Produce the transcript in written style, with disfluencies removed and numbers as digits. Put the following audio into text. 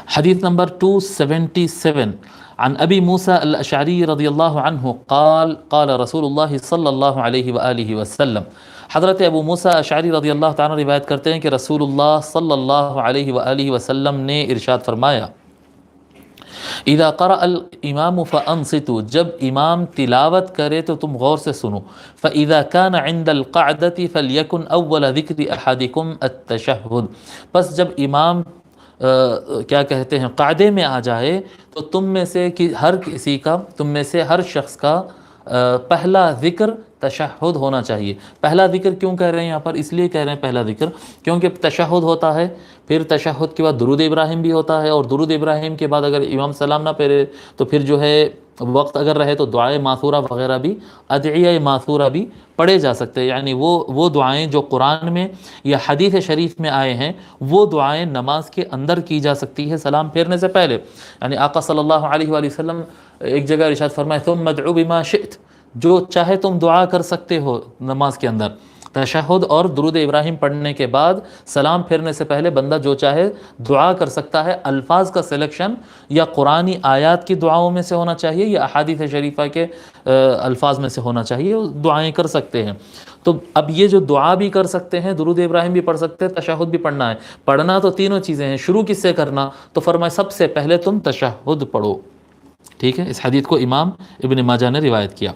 حدیث نمبر 277 عن ابی موسیٰ الاشعری رضی اللہ عنہ قال قال رسول اللہ صلی اللہ علیہ وآلہ وسلم، حضرت ابو موسیٰ اشعری رضی اللہ تعالیٰ روایت کرتے ہیں کہ رسول اللہ صلی اللہ علیہ وآلہ وسلم نے ارشاد فرمایا، اذا قرأ الامام فانصتوا، جب امام تلاوت کرے تو تم غور سے سنو، فاذا كان عند القعدة فليكن اول ذکر احدكم التشہد، بس جب امام کیا کہتے ہیں قعدے میں آ جائے تو تم میں سے ہر کسی کا، تم میں سے ہر شخص کا پہلا ذکر تشہد ہونا چاہیے۔ پہلا ذکر کیوں کہہ رہے ہیں یہاں پر؟ اس لیے کہہ رہے ہیں پہلا ذکر کیونکہ تشہد ہوتا ہے، پھر تشہد کے بعد درود ابراہیم بھی ہوتا ہے، اور درود ابراہیم کے بعد اگر امام سلام نہ پڑھے تو پھر جو ہے وقت اگر رہے تو دعائے ماثورہ وغیرہ بھی، ادعیہ ماثورہ بھی پڑھے جا سکتے ہیں، یعنی وہ دعائیں جو قرآن میں یا حدیث شریف میں آئے ہیں وہ دعائیں نماز کے اندر کی جا سکتی ہے سلام پھیرنے سے پہلے۔ یعنی آقا صلی اللہ علیہ وآلہ وسلم ایک جگہ ارشاد فرمائے ثم ادعو بما شئت، جو چاہے تم دعا کر سکتے ہو نماز کے اندر۔ تشہد اور درود ابراہیم پڑھنے کے بعد سلام پھیرنے سے پہلے بندہ جو چاہے دعا کر سکتا ہے۔ الفاظ کا سلیکشن یا قرآنی آیات کی دعاؤں میں سے ہونا چاہیے یا احادیث شریفہ کے الفاظ میں سے ہونا چاہیے، دعائیں کر سکتے ہیں۔ تو اب یہ جو دعا بھی کر سکتے ہیں، درود ابراہیم بھی پڑھ سکتے ہیں، تشہد بھی پڑھنا ہے۔ پڑھنا تو تینوں چیزیں ہیں، شروع کس سے کرنا؟ تو فرمائے سب سے پہلے تم تشہد پڑھو، ٹھیک ہے۔ اس حدیث کو امام ابن ماجہ نے روایت کیا۔